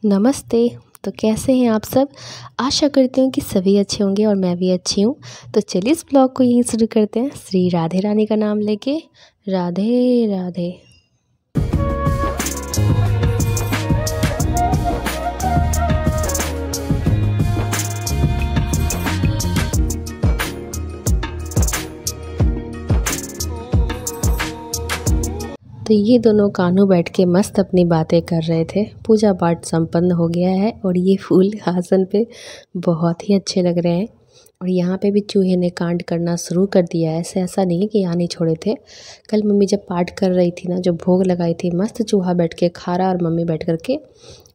नमस्ते। तो कैसे हैं आप सब? आशा करती हूँ कि सभी अच्छे होंगे और मैं भी अच्छी हूँ। तो चलिए इस ब्लॉग को यहीं शुरू करते हैं श्री राधे रानी का नाम लेके। राधे राधे। तो ये दोनों कान्हू बैठ के मस्त अपनी बातें कर रहे थे। पूजा पाठ संपन्न हो गया है और ये फूल आसन पे बहुत ही अच्छे लग रहे हैं। और यहाँ पे भी चूहे ने कांड करना शुरू कर दिया है। ऐसा नहीं है कि यहाँ नहीं छोड़े थे। कल मम्मी जब पाठ कर रही थी ना, जो भोग लगाई थी, मस्त चूहा बैठ के खा रहा और मम्मी बैठ कर के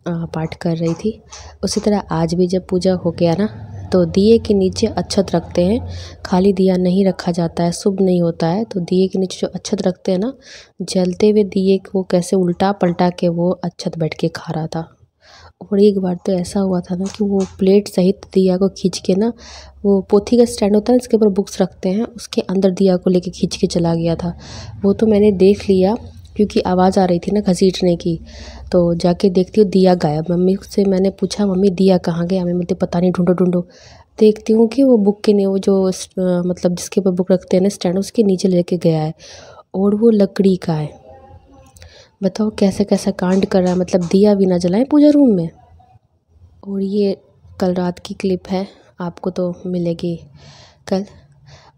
पाठ कर रही थी। उसी तरह आज भी जब पूजा हो गया ना, तो दिए के नीचे अक्षत रखते हैं। खाली दिया नहीं रखा जाता है, शुभ नहीं होता है। तो दिए के नीचे जो अक्षत रखते हैं ना, जलते हुए दिए को कैसे उल्टा पलटा के वो अक्षत बैठ के खा रहा था। और एक बार तो ऐसा हुआ था ना कि वो प्लेट सहित दिया को खींच के ना, वो पोथी का स्टैंड होता है इसके ऊपर बुक्स रखते हैं, उसके अंदर दिया को लेके खींच के चला गया था। वो तो मैंने देख लिया क्योंकि आवाज़ आ रही थी ना घसीटने की। तो जाके देखती हूँ दिया गायब। मम्मी से मैंने पूछा, मम्मी दिया कहाँ गया? मम्मी बोलती पता नहीं, ढूंढो ढूंढो। देखती हूँ कि वो बुक के वो जो मतलब जिसके ऊपर बुक रखते हैं ना स्टैंड, उसके नीचे लेके गया है और वो लकड़ी का है। बताओ कैसे कैसा कांड कर रहा है, मतलब दिया भी ना जलाएं पूजा रूम में। और ये कल रात की क्लिप है, आपको तो मिलेगी कल।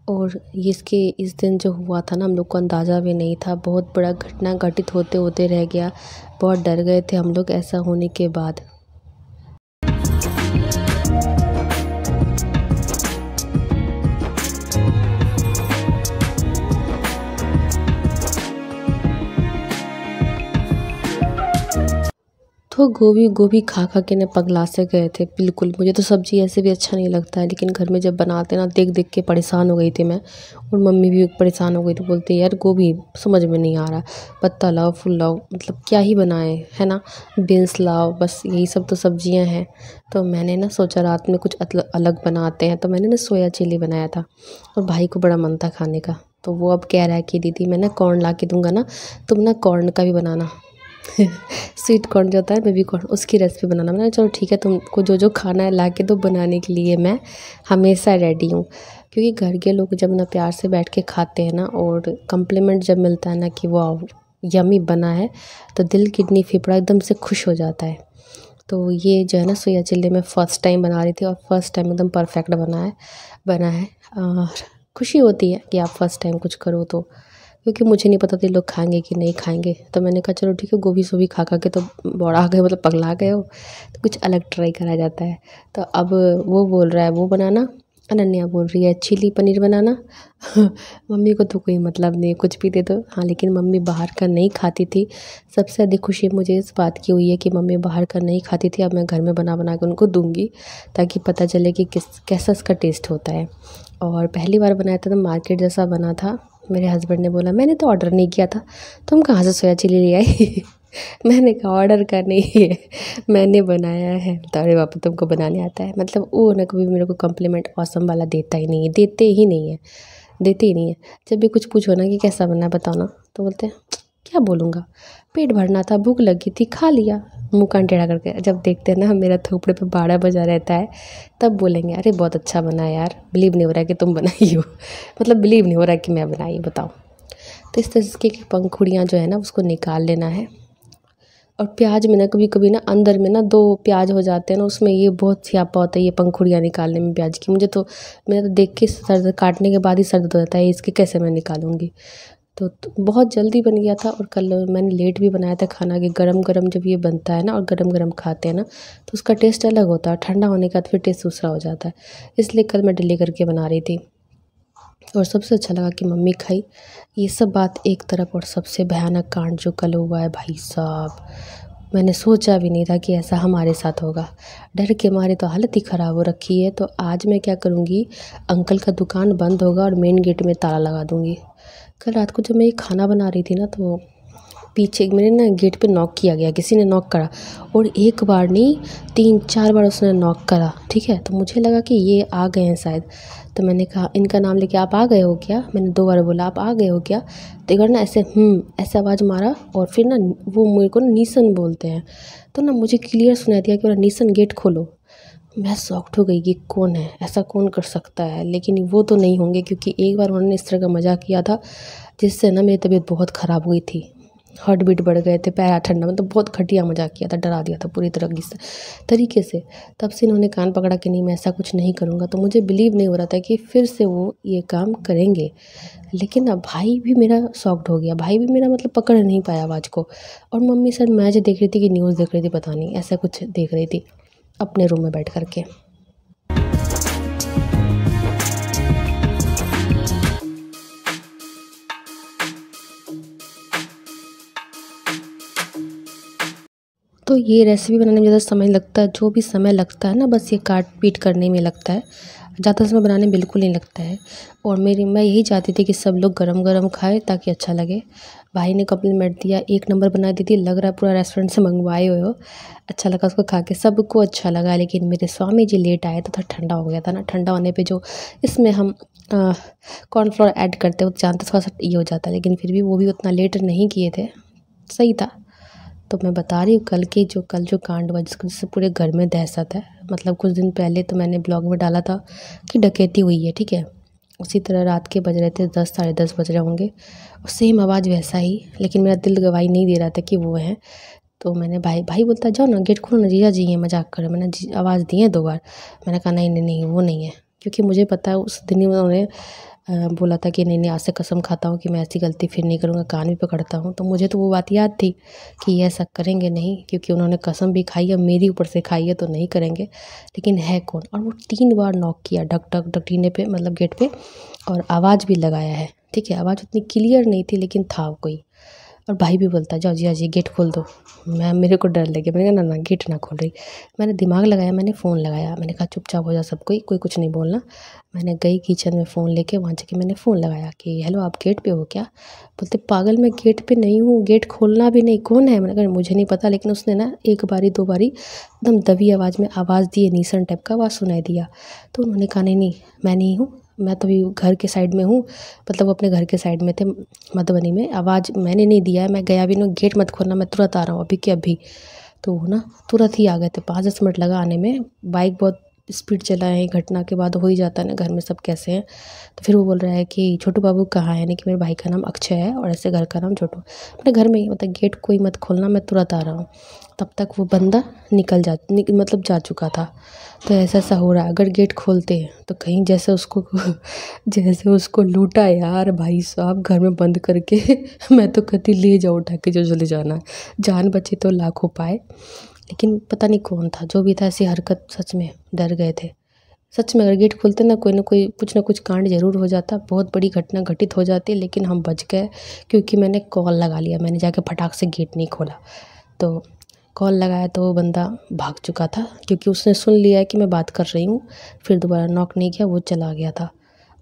और इसके इस दिन जो हुआ था ना, हम लोग को अंदाज़ा भी नहीं था। बहुत बड़ा घटना घटित होते होते रह गया। बहुत डर गए थे हम लोग ऐसा होने के बाद। तो गोभी गोभी खा खा के ना पगला से गए थे बिल्कुल। मुझे तो सब्ज़ी ऐसे भी अच्छा नहीं लगता है, लेकिन घर में जब बनाते ना, देख देख के परेशान हो गई थी मैं। और मम्मी भी परेशान हो गई थी, बोलती यार गोभी समझ में नहीं आ रहा, पत्ता लाओ फूल लाओ, मतलब क्या ही बनाए, है ना। बीन्स लाओ, बस यही सब तो सब्जियां हैं। तो मैंने ना सोचा रात में कुछ अलग बनाते हैं। तो मैंने ना सोया चिली बनाया था और भाई को बड़ा मन था खाने का। तो वो अब कह रहा है कि दीदी मैं ना कॉर्न ला के दूँगा ना, तुम ना कॉर्न का भी बनाना। स्वीट कॉर्न जो होता है, बेबी कॉर्न, उसकी रेसिपी बनाना। मैंने चलो ठीक है, तुमको जो जो खाना है ला के दो, बनाने के लिए मैं हमेशा रेडी हूँ। क्योंकि घर के लोग जब ना प्यार से बैठ के खाते हैं ना, और कम्प्लीमेंट जब मिलता है ना कि वाह यम्मी बना है, तो दिल किडनी फेफड़ा एकदम से खुश हो जाता है। तो ये जो है ना सोया चिल्ली मैं फ़र्स्ट टाइम बना रही थी और फर्स्ट टाइम एकदम परफेक्ट बना है। और खुशी होती है कि आप फर्स्ट टाइम कुछ करो तो। क्योंकि मुझे नहीं पता था लोग खाएंगे कि नहीं खाएंगे। तो मैंने कहा चलो ठीक है, गोभी सोभी खा खा के तो बौड़ा गए, मतलब पगला गए हो, तो कुछ अलग ट्राई करा जाता है। तो अब वो बोल रहा है वो बनाना, अनन्या बोल रही है चिली पनीर बनाना। मम्मी को तो कोई मतलब नहीं, कुछ भी दे दो। हाँ, लेकिन मम्मी बाहर का नहीं खाती थी। सबसे अधिक खुशी मुझे इस बात की हुई है कि मम्मी बाहर का नहीं खाती थी, अब मैं घर में बना बना के उनको दूंगी, ताकि पता चले कि कैसा इसका टेस्ट होता है। और पहली बार बनाया था तो मार्केट जैसा बना था। मेरे हस्बैंड ने बोला मैंने तो ऑर्डर नहीं किया था, तुम कहाँ से सोया चिली ले आई? मैंने कहा ऑर्डर का नहीं है, मैंने बनाया है। तो अरे बापू तुमको बनाने आता है, मतलब वो ना कभी मेरे को कम्प्लीमेंट ऑसम वाला देता ही नहीं है, देते ही नहीं है। जब भी कुछ पूछो ना कि कैसा बना है बताओ ना, तो बोलते हैं क्या बोलूँगा, पेट भरना था, भूख लगी थी, खा लिया, मुँह कान टेढ़ा करके। जब देखते हैं ना मेरा थोपड़े पे 12 बजा रहता है, तब बोलेंगे अरे बहुत अच्छा बना है यार, बिलीव नहीं हो रहा है कि तुम बनाई हो। मतलब बिलीव नहीं हो रहा है कि मैं बनाई, बताओ। तो इस तरीके की पंखुड़ियाँ जो है ना उसको निकाल लेना है। और प्याज में ना कभी कभी ना अंदर में ना 2 प्याज हो जाते हैं ना, उसमें ये बहुत स्यापा होता है ये पंखुड़ियाँ निकालने में प्याज की। मैंने तो देख के सर काटने के बाद ही सर दर्द हो जाता है, इसके कैसे मैं निकालूंगी। तो बहुत जल्दी बन गया था। और कल मैंने लेट भी बनाया था खाना, कि गरम गरम जब ये बनता है ना और गरम गरम खाते हैं ना, तो उसका टेस्ट अलग होता है। ठंडा होने के बाद फिर टेस्ट दूसरा हो जाता है। इसलिए कल मैं डिले करके बना रही थी। और सबसे अच्छा लगा कि मम्मी खाई। ये सब बात एक तरफ, और सबसे भयानक कांड जो कल हुआ है भाई साहब, मैंने सोचा भी नहीं था कि ऐसा हमारे साथ होगा। डर के मारे तो हालत ही ख़राब हो रखी है। तो आज मैं क्या करूँगी, अंकल का दुकान बंद होगा और मेन गेट में ताला लगा दूँगी। कल रात को जब मैं ये खाना बना रही थी ना, तो पीछे मेरे ना गेट पे नॉक किया गया, किसी ने नॉक करा, और एक बार नहीं 3-4 बार उसने नॉक करा, ठीक है। तो मुझे लगा कि ये आ गए हैं शायद, तो मैंने कहा इनका नाम लेके, आप आ गए हो क्या? मैंने 2 बार बोला आप आ गए हो क्या? तो एक बार ना ऐसे ऐसे आवाज़ मारा, और फिर ना वो मेरे को नीसन बोलते हैं, तो ना मुझे क्लियर सुनाई दिया कि नीसन गेट खोलो। मैं शॉक्ड हो गई कि कौन है, ऐसा कौन कर सकता है, लेकिन वो तो नहीं होंगे, क्योंकि एक बार उन्होंने इस तरह का मजाक किया था जिससे ना मेरी तबीयत बहुत ख़राब हुई थी, हार्ट बीट बढ़ गए थे, पैर ठंडा, मतलब बहुत घटिया मजाक किया था, डरा दिया था पूरी तरीके से। तब से इन्होंने कान पकड़ा कि नहीं मैं ऐसा कुछ नहीं करूँगा। तो मुझे बिलीव नहीं हो रहा था कि फिर से वो ये काम करेंगे, लेकिन अब भाई भी मेरा शॉक्ड हो गया, भाई भी मेरा मतलब पकड़ नहीं पाया आवाज़ को, और मम्मी शायद मैच देख रही थी कि न्यूज़ देख रही थी, पता नहीं ऐसा कुछ देख रही थी अपने रूम में बैठ कर के। तो ये रेसिपी बनाने में ज़्यादा समय लगता है, जो भी समय लगता है ना बस ये काट पीट करने में लगता है, ज़्यादा समय बनाने में बिल्कुल नहीं लगता है। और मैं यही चाहती थी कि सब लोग गरम गरम खाएं ताकि अच्छा लगे। भाई ने कम्प्लीमेंट दिया, 1 नंबर बना दी थी, लग रहा है पूरा रेस्टोरेंट से मंगवाए हुए हो। अच्छा लगा उसको खा के, सबको अच्छा लगा, लेकिन मेरे स्वामी जी लेट आए तो थोड़ा ठंडा हो गया था ना, ठंडा होने पर जो इसमें हम कॉर्नफ्लोर ऐड करते हो जानते, थोड़ा सा ये हो जाता है, लेकिन फिर भी वो भी उतना लेट नहीं किए थे, सही था। तो मैं बता रही हूँ कल जो कांड हुआ जिससे पूरे घर में दहशत है। मतलब कुछ दिन पहले तो मैंने ब्लॉग में डाला था कि डकैती हुई है, ठीक है। उसी तरह रात के बज रहे थे 10 साढ़े 10 बज रहे होंगे, और सेम आवाज़ वैसा ही, लेकिन मेरा दिल गवाही नहीं दे रहा था कि वो है। तो मैंने भाई बोलता जाओ ना गेट खोलो ना, जीजा जी हैं, मजाक करो। मैंने आवाज़ दी है 2 बार, मैंने कहा नहीं नहीं नहीं वो नहीं है, क्योंकि मुझे पता है उस दिन ही उन्होंने बोला था कि नहीं नहीं आज से कसम खाता हूँ कि मैं ऐसी गलती फिर नहीं करूँगा, कान भी पकड़ता हूँ। तो मुझे तो वो बात याद थी कि ये ऐसा करेंगे नहीं, क्योंकि उन्होंने कसम भी खाई है, मेरी ऊपर से खाई है, तो नहीं करेंगे। लेकिन है कौन, और वो 3 बार नॉक किया ढक ढक ढकीने पे, मतलब गेट पे, और आवाज़ भी लगाया है, ठीक है। आवाज़ उतनी क्लियर नहीं थी लेकिन था कोई। और भाई भी बोलता जाओ जीजा जी गेट खोल दो। मेरे को डर लगे, मैंने कहा ना गेट ना खोल रही। मैंने दिमाग लगाया, मैंने फ़ोन लगाया, मैंने कहा चुपचाप हो जा सब कोई कुछ नहीं बोलना। मैंने गई किचन में फ़ोन लेके, वहाँ जाके मैंने फ़ोन लगाया कि हेलो आप गेट पे हो क्या? बोलते पागल मैं गेट पे नहीं हूँ, गेट खोलना भी नहीं, कौन है? मैंने कहा मुझे नहीं पता, लेकिन उसने ना 1 बारी 2 बारी एकदम दबी आवाज़ में आवाज़ दी है, नीसन टाइप का आवाज़ सुनाई दिया। तो उन्होंने कहा नहीं नहीं मैं नहीं हूँ, मैं तो अभी घर के साइड में हूँ, मतलब वो अपने घर के साइड में थे मधुबनी में। आवाज़ मैंने नहीं दिया है, मैं गया भी नहीं, गेट मत खोलना, मैं तुरंत आ रहा हूँ अभी के अभी। तो वो ना तुरंत ही आ गए थे, 5-10 मिनट लगा आने में। बाइक बहुत स्पीड चलाए हैं, घटना के बाद हो ही जाता है ना, घर में सब कैसे हैं। तो फिर वो बोल रहा है कि छोटू बाबू कहाँ है, यानी कि मेरे भाई का नाम अक्षय है और ऐसे घर का नाम छोटू। मैंने घर में ही, मतलब गेट कोई मत खोलना, मैं तुरंत आ रहा हूँ। तब तक वो बंदा मतलब जा चुका था। तो ऐसा हो रहा है, अगर गेट खोलते हैं तो कहीं जैसे उसको लूटा यार भाई साहब, घर में बंद करके मैं तो कहती ले जाओ उठा के जो चले जाना है, जान बचे तो लाखों पाए। लेकिन पता नहीं कौन था, जो भी था ऐसी हरकत, सच में डर गए थे। सच में अगर गेट खोलते ना कोई कुछ ना कुछ कांड ज़रूर हो जाता, बहुत बड़ी घटना घटित हो जाती, लेकिन हम बच गए क्योंकि मैंने कॉल लगा लिया, मैंने जाके फटाक से गेट नहीं खोला। तो कॉल लगाया तो वो बंदा भाग चुका था, क्योंकि उसने सुन लिया है कि मैं बात कर रही हूँ। फिर दोबारा नॉक नहीं किया, वो चला गया था।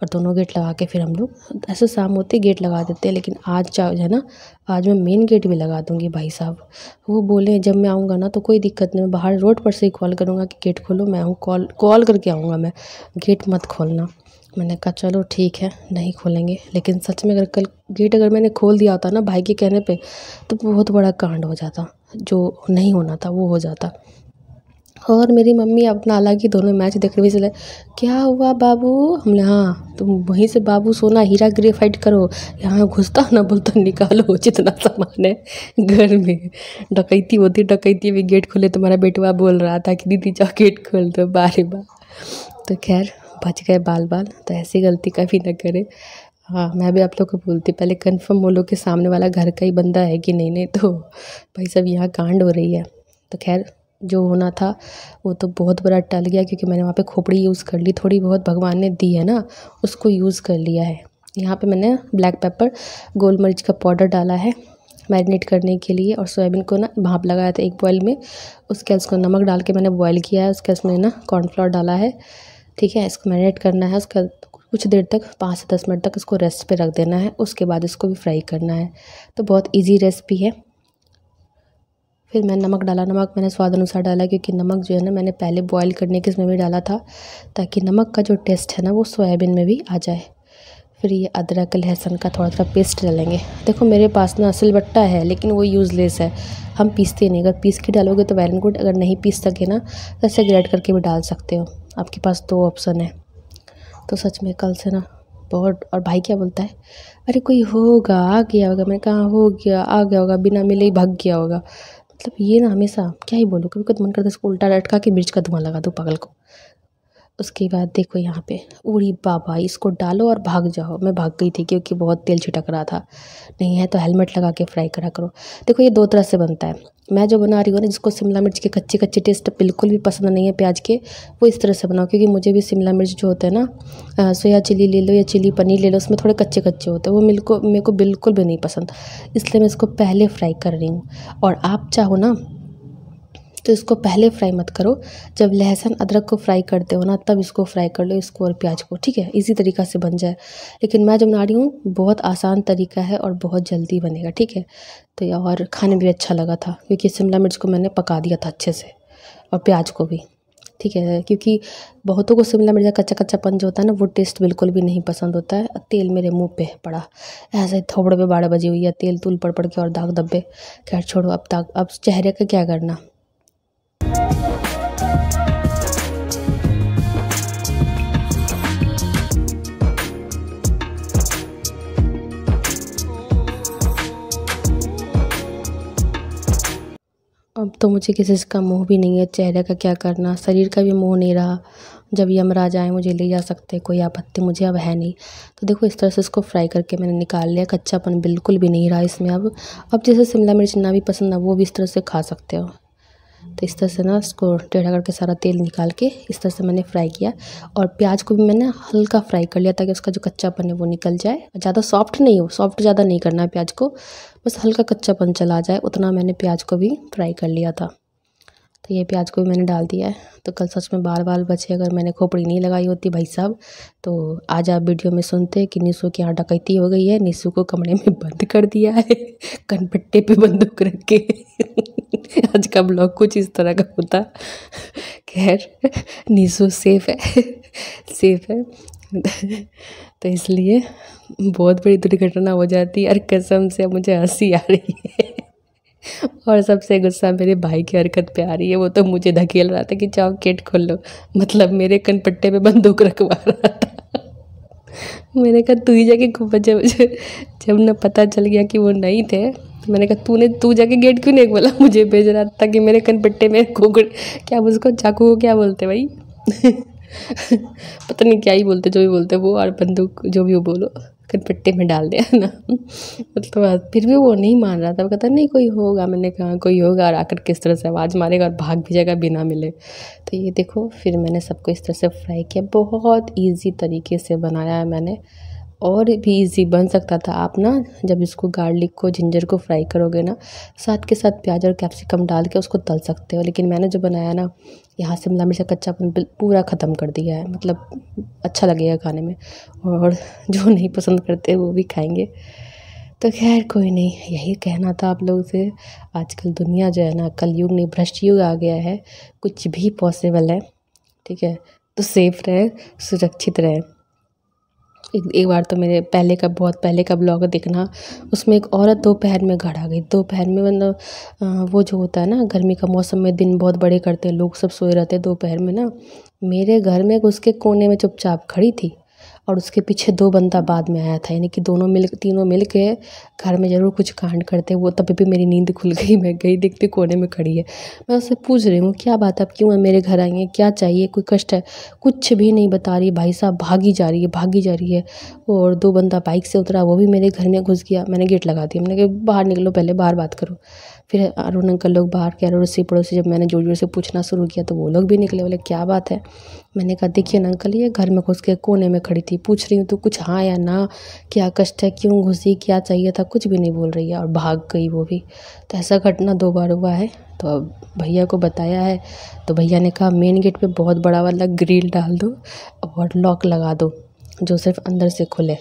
और दोनों गेट लगा के फिर हम लोग ऐसे शाम होते गेट लगा देते हैं। लेकिन आज है ना, आज मैं मेन गेट भी लगा दूँगी भाई साहब। वो बोले जब मैं आऊँगा ना तो कोई दिक्कत नहीं, मैं बाहर रोड पर से ही कॉल करूँगा कि गेट खोलो, मैं हूँ, कॉल करके आऊँगा मैं, गेट मत खोलना। मैंने कहा चलो ठीक है नहीं खोलेंगे। लेकिन सच में अगर मैंने खोल दिया होता ना भाई के कहने पे, तो बहुत बड़ा कांड हो जाता, जो नहीं होना था वो हो जाता। और मेरी मम्मी अपना हालांकि दोनों मैच देख रही थी, क्या हुआ बाबू? हमने हाँ तुम वहीं से बाबू सोना हीरा ग्रेफाइट करो, यहाँ घुसता ना, बोलता निकालो जितना सामान है घर में। डकैती होती, डकैती में गेट खोले, तुम्हारा बेटवा बोल रहा था कि दीदी जाओ गेट खोल दो, बारे बार। तो खैर बच गए बाल। तो ऐसी गलती कभी ना करे। हाँ मैं भी आप लोग को बोलती, पहले कंफर्म बोलो कि सामने वाला घर का ही बंदा है कि नहीं, नहीं तो भाई सब यहाँ कांड हो रही है। तो खैर जो होना था वो तो बहुत बड़ा टल गया, क्योंकि मैंने वहाँ पे खोपड़ी यूज़ कर ली, थोड़ी बहुत भगवान ने दी है ना, उसको यूज़ कर लिया है। यहाँ पे मैंने ब्लैक पेपर गोल मिर्च का पाउडर डाला है मैरिनेट करने के लिए, और सोयाबीन को ना भाप लगाया था 1 बॉयल में, उसके बाद उसको नमक डाल के मैंने बॉयल किया है, उसके बाद उसमें ना कॉर्नफ्लोर डाला है, ठीक है। इसको मैरिनेट करना है, उसका कुछ देर तक 5 से 10 मिनट तक इसको रेस्ट पे रख देना है। उसके बाद इसको भी फ्राई करना है। तो बहुत ईजी रेसिपी है। फिर मैंने नमक डाला। नमक मैंने स्वाद अनुसार डाला, क्योंकि नमक जो है ना मैंने पहले बॉईल करने के इसमें भी डाला था, ताकि नमक का जो टेस्ट है ना वो सोयाबीन में भी आ जाए। फिर ये अदरक लहसुन का थोड़ा सा पेस्ट डालेंगे। देखो मेरे पास ना सिलबट्टा है, लेकिन वो यूज़लेस है, हम पीसते नहीं। अगर पीस के डालोगे तो वेल एंड गुड, अगर नहीं पीस सके ना तो ऐसे ग्राइंड करके भी डाल सकते हो। आपके पास 2 ऑप्शन है। तो सच में कल से ना बहुत। और भाई क्या बोलता है, अरे कोई होगा आ गया होगा। मैंने कहा हो गया, आ गया होगा, बिना मिले ही भाग गया होगा। मतलब ये ना हमेशा क्या ही बोलूँ, कभी कभी मन करता है इसको उल्टा लटका के मिर्च का धुआं लगा दो पागल को। उसके बाद देखो यहाँ पे उड़ी बाबा, इसको डालो और भाग जाओ। मैं भाग गई थी क्योंकि बहुत तेल छिटक रहा था। नहीं है तो हेलमेट लगा के फ्राई करा करो। देखो ये 2 तरह से बनता है। मैं जो बना रही हूँ ना, जिसको शिमला मिर्च के कच्चे कच्चे टेस्ट बिल्कुल भी पसंद नहीं है प्याज के, वो इस तरह से बनाओ। क्योंकि मुझे भी शिमला मिर्च जो होते हैं ना, सोया चिली ले लो या चिली पनीर ले लो, उसमें थोड़े कच्चे कच्चे होते हैं, वो मेरे को बिल्कुल भी नहीं पसंद। इसलिए मैं इसको पहले फ्राई कर रही हूँ। और आप चाहो ना तो इसको पहले फ्राई मत करो, जब लहसुन अदरक को फ्राई करते हो ना तब इसको फ्राई कर लो, इसको और प्याज को, ठीक है, इसी तरीक़ा से बन जाए। लेकिन मैं जो बना रही हूँ बहुत आसान तरीका है और बहुत जल्दी बनेगा, ठीक है। तो ये और खाने में भी अच्छा लगा था, क्योंकि शिमला मिर्च को मैंने पका दिया था अच्छे से, और प्याज को भी, ठीक है। क्योंकि बहुतों को शिमला मिर्च का कच्चा कच्चापन जो होता है ना वो टेस्ट बिल्कुल भी नहीं पसंद होता है। तेल मेरे मुंह पे पड़ा, ऐसे थोबड़े पे 12 बजी हुई है, तेल तूल पड़ पड़ के और दाग धब्बे। खैर छोड़ो, अब चेहरे का क्या करना। अब तो मुझे किसी का मोह भी नहीं है, चेहरे का क्या करना, शरीर का भी मोह नहीं रहा। जब यमराज आए मुझे ले जा सकते, कोई आपत्ति मुझे अब है नहीं। तो देखो इस तरह से इसको फ्राई करके मैंने निकाल लिया, कच्चापन बिल्कुल भी नहीं रहा इसमें। अब जैसे शिमला मिर्च ना भी पसंद ना, वो भी इस तरह से खा सकते हो। तो इस तरह से ना इसको टेढ़ा करके सारा तेल निकाल के इस तरह से मैंने फ्राई किया। और प्याज को भी मैंने हल्का फ्राई कर लिया, ताकि उसका जो कच्चापन है वो निकल जाए। ज़्यादा सॉफ्ट नहीं हो, सॉफ्ट ज़्यादा नहीं करना है प्याज को, बस हल्का कच्चापन चला जाए उतना मैंने प्याज को भी फ्राई कर लिया था। तो ये प्याज को भी मैंने डाल दिया है। तो कल सच में बाल बचे, अगर मैंने खोपड़ी नहीं लगाई होती भाई साहब, तो आज आप वीडियो में सुनते कि निशु के यहाँ डकैती हो गई है, निशु को कमरे में बंद कर दिया है कनपट्टे पे बंदूक रख के आज का ब्लॉग कुछ इस तरह का होता। खैर निशु सेफ है सेफ है तो इसलिए बहुत बड़ी दुर्घटना हो जाती है। और कसम से मुझे हंसी आ रही है और सबसे गुस्सा मेरे भाई की हरकत पे आ रही है। वो तो मुझे धकेल रहा था कि जाओ गेट खोल लो, मतलब मेरे कनपट्टे पे बंदूक रखवा रहा था। मैंने कहा तू ही जाके जब ना पता चल गया कि वो नहीं थे, तो मैंने कहा तू जाके गेट क्यों नहीं खोला, मुझे भेज रहा था कि मेरे कनपट्टे में क्या उसको चाकू को क्या बोलते भाई पता नहीं क्या ही बोलते, जो भी बोलते वो, और बंदूक जो भी वो बोलो, कनपट्टे में डाल दिया ना मतलब फिर भी वो नहीं मान रहा था। वो कहता नहीं कोई होगा। मैंने कहा कोई होगा, और आकर किस तरह से आवाज़ मारेगा और भाग भी जाएगा बिना मिले। तो ये देखो फिर मैंने सबको इस तरह से फ्राई किया, बहुत ईजी तरीके से बनाया है मैंने, और भी ईजी बन सकता था। आप ना जब इसको गार्लिक को जिंजर को फ्राई करोगे ना, साथ के साथ प्याज और कैप्सिकम डाल के उसको तल सकते हो। लेकिन मैंने जो बनाया ना, यहाँ शिमला मिर्च का कच्चापन पूरा ख़त्म कर दिया है, मतलब अच्छा लगेगा खाने में, और जो नहीं पसंद करते वो भी खाएंगे। तो खैर कोई नहीं, यही कहना था आप लोगों से। आजकल दुनिया जो है ना, कलयुग नहीं भ्रष्ट युग आ गया है, कुछ भी पॉसिबल है, ठीक है। तो सेफ रहे, सुरक्षित रहे। एक बार तो मेरे बहुत पहले का ब्लॉग देखना, उसमें एक औरत दोपहर में घर आ गई। दोपहर में मतलब वो जो होता है ना, गर्मी का मौसम में दिन बहुत बड़े करते हैं लोग, सब सोए रहते हैं दोपहर में ना, मेरे घर में उसके कोने में चुपचाप खड़ी थी, और उसके पीछे 2 बंदा बाद में आया था। यानी कि तीनों मिल के घर में ज़रूर कुछ कांड करते। वो तभी भी मेरी नींद खुल गई, मैं गई देखती कोने में खड़ी है। मैं उससे पूछ रही हूँ क्या बात है, आप क्यों मेरे घर आई हैं, क्या चाहिए, कोई कष्ट है? कुछ भी नहीं बता रही भाई साहब, भागी जा रही है। और 2 बंदा बाइक से उतरा, वो भी मेरे घर में घुस गया। मैंने गेट लगा दिया, मैंने कहा बाहर निकलो, पहले बाहर बात करो। फिर अरुण अंकल लोग बाहर के, अड़ोसी पड़ोसी, जब मैंने जोर जोर से पूछना शुरू किया तो वो लोग भी निकले, बोले क्या बात है। मैंने कहा देखिए ना अंकल, ये घर में घुस के कोने में खड़ी थी, पूछ रही हूँ तो कुछ हाँ या ना, क्या कष्ट है, क्यों घुसी, क्या चाहिए था, कुछ भी नहीं बोल रही है, और भाग गई वो भी। तो ऐसा घटना 2 बार हुआ है। तो अब भैया को बताया है, तो भैया ने कहा मेन गेट पे बहुत बड़ा वाला ग्रिल डाल दो और लॉक लगा दो। जो सिर्फ अंदर से खुले।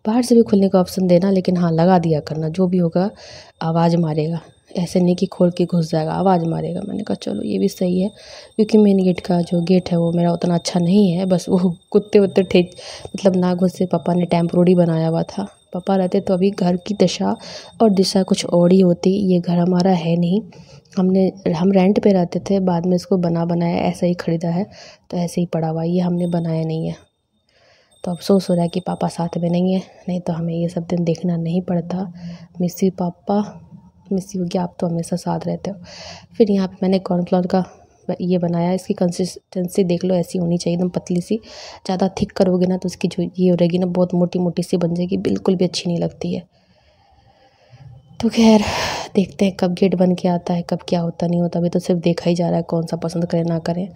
बाहर से भी खुलने का ऑप्शन देना, लेकिन हाँ लगा दिया करना, जो भी होगा आवाज़ मारेगा, ऐसे नहीं कि खोल के घुस जाएगा, आवाज़ मारेगा। मैंने कहा चलो ये भी सही है, क्योंकि मेन गेट का जो गेट है वो मेरा उतना अच्छा नहीं है, बस वो कुत्ते वुत्ते ठेक मतलब ना घुसे। पापा ने टेम्पोररी बनाया हुआ था, पापा रहते तो अभी घर की दशा और दिशा कुछ और ही होती। ये घर हमारा है नहीं, हम रेंट पे रहते थे, बाद में इसको बना बनाया ऐसा ही ख़रीदा है, तो ऐसे ही पड़ा हुआ, ये हमने बनाया नहीं है। तो अफसोस हो रहा है कि पापा साथ में नहीं है, नहीं तो हमें ये सब दिन देखना नहीं पड़ता। मिस यू पापा, मिस यू, कि आप तो हमेशा साथ रहते हो। फिर यहाँ पे मैंने कॉर्नफ्लोर का ये बनाया, इसकी कंसिस्टेंसी देख लो, ऐसी होनी चाहिए एकदम पतली सी। ज़्यादा थिक करोगे ना तो इसकी जो ये हो रहेगी ना बहुत मोटी मोटी सी बन जाएगी, बिल्कुल भी अच्छी नहीं लगती है। तो खैर देखते हैं कब गेट बन के आता है, कब क्या होता नहीं होता। अभी तो सिर्फ देखा ही जा रहा है कौन सा पसंद करें ना करें।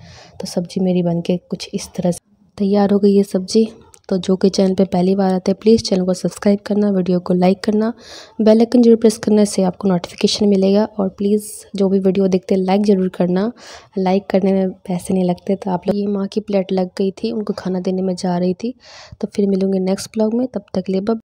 तो सब्ज़ी मेरी बन के कुछ इस तरह से तैयार हो गई ये सब्ज़ी। तो जो कि चैनल पे पहली बार आते हैं प्लीज़ चैनल को सब्सक्राइब करना, वीडियो को लाइक करना, बेल आइकन जरूर प्रेस करना, इससे आपको नोटिफिकेशन मिलेगा। और प्लीज़ जो भी वीडियो देखते हैं लाइक ज़रूर करना, लाइक करने में पैसे नहीं लगते। तो आप लोग, ये माँ की प्लेट लग गई थी, उनको खाना देने में जा रही थी। तो फिर मिलूँगी नेक्स्ट ब्लॉग में, तब तक के लिए बाय।